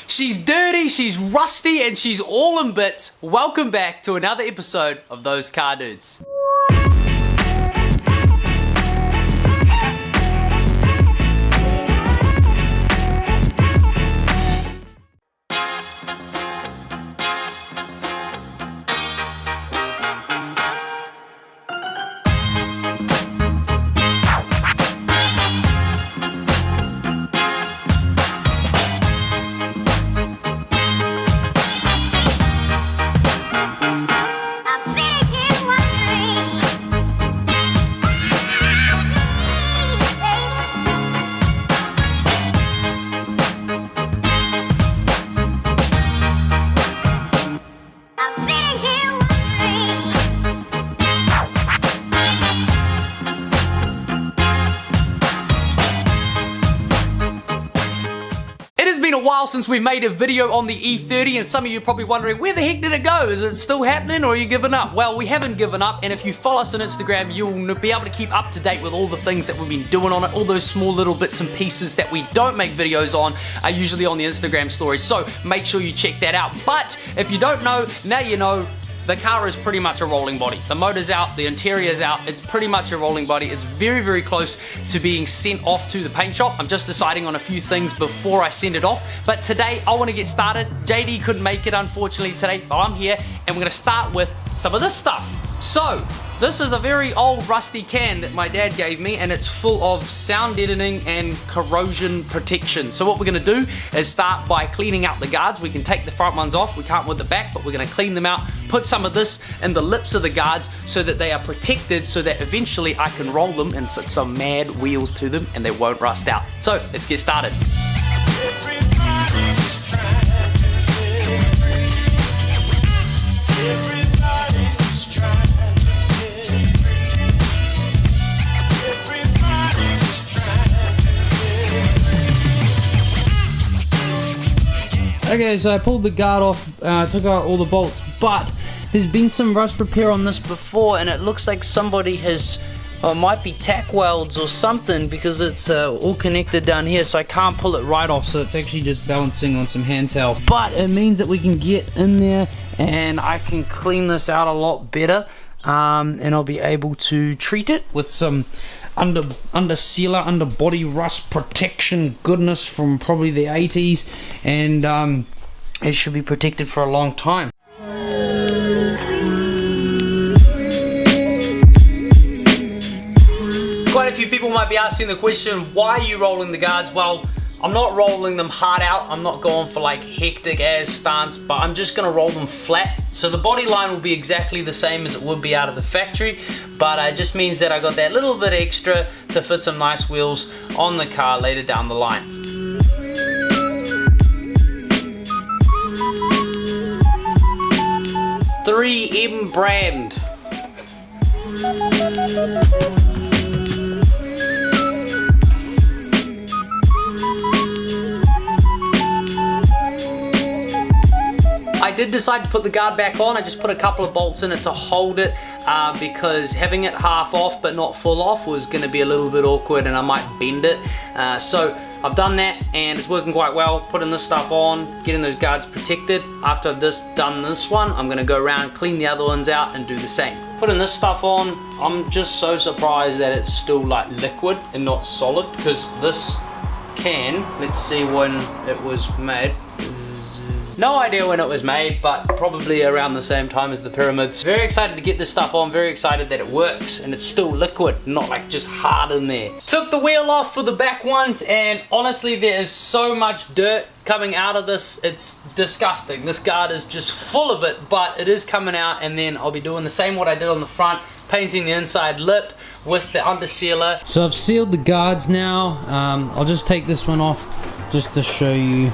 She's dirty, she's rusty, and she's all in bits. Welcome back to another episode of Those Car Dudes. Been a while since we made a video on the E30, and some of you are probably wondering, where the heck did it go? Is it still happening, or are you giving up? Well, we haven't given up, and if you follow us on Instagram, you'll be able to keep up to date with all the things that we've been doing on it. All those small little bits and pieces that we don't make videos on are usually on the Instagram stories, so make sure you check that out. But if you don't know, now you know. The car is pretty much a rolling body. The motor's out, the interior's out, it's pretty much a rolling body. It's very, very close to being sent off to the paint shop. I'm just deciding on a few things before I send it off. But today, I want to get started. JD couldn't make it, unfortunately, today, but I'm here, and we're going to start with some of this stuff. So, this is a very old rusty can that my dad gave me, and it's full of sound deadening and corrosion protection. So what we're going to do is start by cleaning out the guards. We can take the front ones off, we can't with the back, but we're going to clean them out, put some of this in the lips of the guards so that they are protected, so that eventually I can roll them and fit some mad wheels to them and they won't rust out. So let's get started. Okay, so I pulled the guard off, took out all the bolts, but there's been some rust repair on this before, and it looks like somebody has, or it might be tack welds or something, because it's all connected down here, so I can't pull it right off, so it's actually just balancing on some hand tails. But it means that we can get in there, and I can clean this out a lot better, and I'll be able to treat it with some under sealer, under body rust protection goodness from probably the 80s, and it should be protected for a long time. Quite a few people might be asking the question, why are you rolling the guards? Well, I'm not rolling them hard out, I'm not going for like hectic ass stance, but I'm just gonna roll them flat. So the body line will be exactly the same as it would be out of the factory, but it just means that I got that little bit extra to fit some nice wheels on the car later down the line. .3M brand. I did decide to put the guard back on. I just put a couple of bolts in it to hold it because having it half off but not full off was going to be a little bit awkward and I might bend it. So I've done that and it's working quite well. Putting this stuff on, getting those guards protected. After I've done this one, I'm going to go around, clean the other ones out and do the same. Putting this stuff on, I'm just so surprised that it's still like liquid and not solid, because this can, let's see when it was made. No idea when it was made, but probably around the same time as the pyramids. Very excited to get this stuff on, very excited that it works and it's still liquid, not like just hard in there. Took the wheel off for the back ones, and honestly there is so much dirt coming out of this, it's disgusting. This guard is just full of it, but it is coming out, and then I'll be doing the same what I did on the front, painting the inside lip with the under sealer. So I've sealed the guards now. I'll just take this one off just to show you.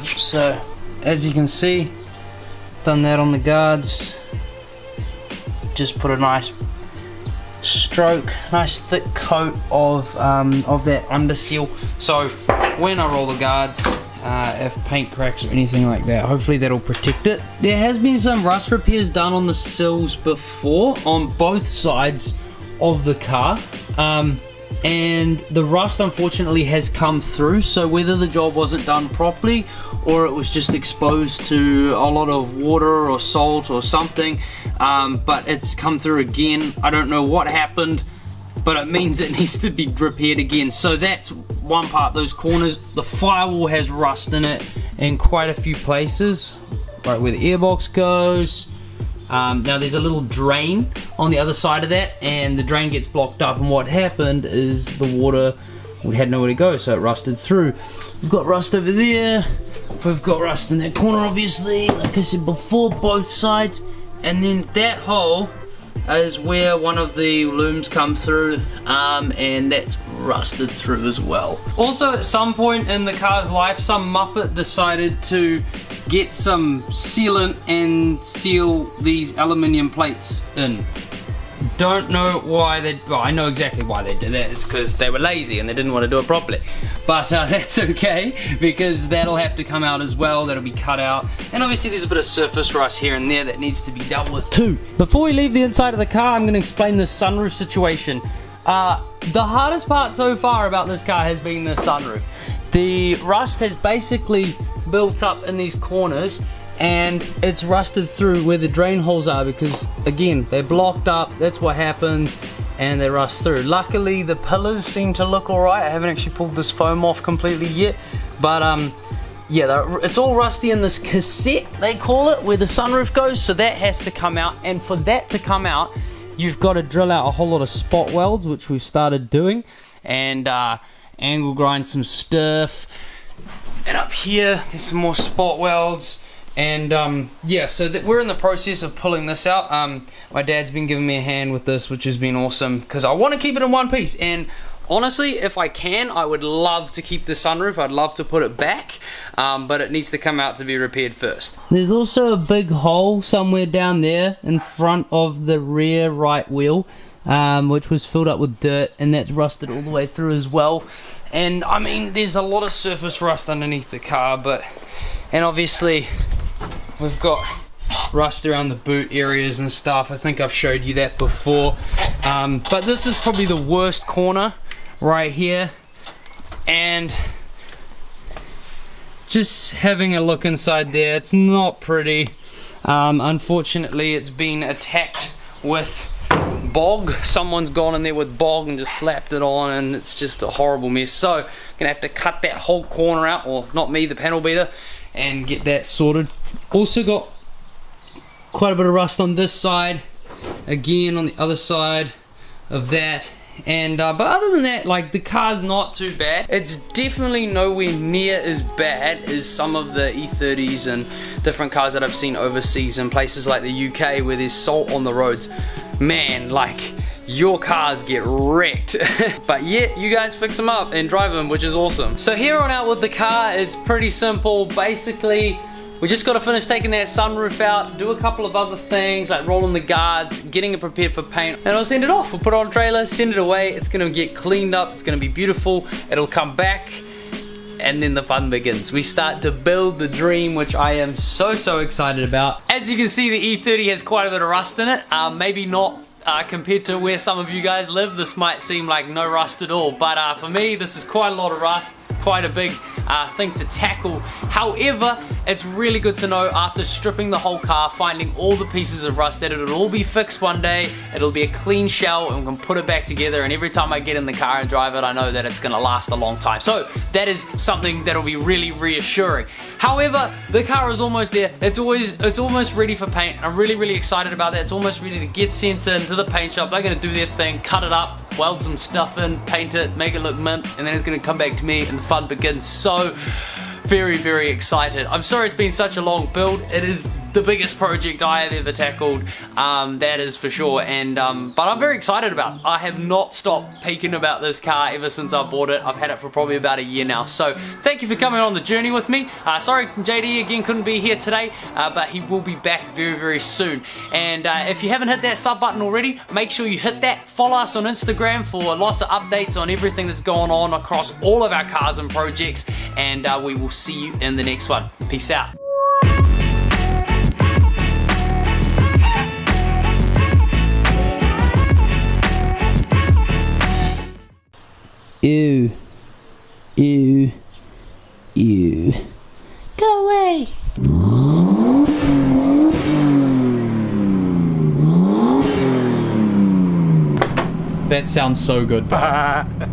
So as you can see, done that on the guards, just put a nice stroke, nice thick coat of that under seal, so when I roll the guards, if paint cracks or anything like that, hopefully that'll protect it. There has been some rust repairs done on the sills before on both sides of the car. and the rust unfortunately has come through. So whether the job wasn't done properly or it was just exposed to a lot of water or salt or something, but it's come through again. I don't know what happened, but it means it needs to be repaired again. So that's one part. Those corners, the firewall has rust in it in quite a few places, right where the airbox goes. Now there's a little drain on the other side of that, and the drain gets blocked up, and what happened is the water had nowhere to go, so it rusted through. We've got rust over there, we've got rust in that corner obviously, like I said before, both sides, and then that hole is where one of the looms come through, and that's rusted through as well. Also, at some point in the car's life, some muppet decided to get some sealant and seal these aluminium plates in. Don't know why they, well, I know exactly why they did that. It's because they were lazy and they didn't want to do it properly. But that's okay, because that'll have to come out as well. That'll be cut out. And obviously there's a bit of surface rust here and there that needs to be dealt with too. Before we leave the inside of the car, I'm going to explain the sunroof situation. The hardest part so far about this car has been the sunroof. The rust has basically built up in these corners, and it's rusted through where the drain holes are, because again, they're blocked up. That's what happens, and they rust through. Luckily the pillars seem to look all right. I haven't actually pulled this foam off completely yet, but yeah, it's all rusty in this cassette, they call it, where the sunroof goes, so that has to come out. And for that to come out, you've got to drill out a whole lot of spot welds, which we've started doing, and angle grind some stuff. And up here there's some more spot welds, and yeah, so we're in the process of pulling this out. My dad's been giving me a hand with this, which has been awesome, because I want to keep it in one piece. And honestly, if I can, I would love to keep the sunroof. I'd love to put it back, but it needs to come out to be repaired first. There's also a big hole somewhere down there in front of the rear right wheel, which was filled up with dirt, and that's rusted all the way through as well. And I mean, there's a lot of surface rust underneath the car, and obviously we've got rust around the boot areas and stuff. I think I've showed you that before, but this is probably the worst corner right here. And just having a look inside there, it's not pretty. Unfortunately, it's been attacked with bog. Someone's gone in there with bog and just slapped it on, and it's just a horrible mess. So gonna have to cut that whole corner out, or not me, the panel beater, and get that sorted. Also got quite a bit of rust on this side, again on the other side of that. And but other than that, like, the car's not too bad. It's definitely nowhere near as bad as some of the E30s and different cars that I've seen overseas in places like the UK, where there's salt on the roads. Man, like, your cars get wrecked. But yet you guys fix them up and drive them, which is awesome. So here on out with the car, it's pretty simple. Basically, we just got to finish taking that sunroof out, do a couple of other things like rolling the guards, getting it prepared for paint, and I'll send it off. We'll put it on a trailer, send it away. It's going to get cleaned up, it's going to be beautiful, it'll come back, and then the fun begins. We start to build the dream, which I am so excited about. As you can see, the E30 has quite a bit of rust in it. Maybe not compared to where some of you guys live. This might seem like no rust at all, but for me, this is quite a lot of rust. Quite a big thing to tackle. However, it's really good to know, after stripping the whole car, finding all the pieces of rust, that it'll all be fixed one day. It'll be a clean shell, and we can put it back together, and every time I get in the car and drive it, I know that it's gonna last a long time. So that is something that'll be really reassuring. However, the car is almost there. It's almost ready for paint. I'm really excited about that. It's almost ready to get sent into the paint shop. They're gonna do their thing, cut it up, weld some stuff in, paint it, make it look mint, and then it's gonna come back to me and the fun begins. So very excited. I'm sorry it's been such a long build. It is the biggest project I have ever tackled, that is for sure. And but I'm very excited about it. I have not stopped peeking about this car ever since I bought it. I've had it for probably about a year now. So thank you for coming on the journey with me. Sorry JD again couldn't be here today, but he will be back very soon. And if you haven't hit that sub button already, make sure you hit that. Follow us on Instagram for lots of updates on everything that's going on across all of our cars and projects, and we will see you in the next one. Peace out. Ew. Ew. Ew. Go away. That sounds so good.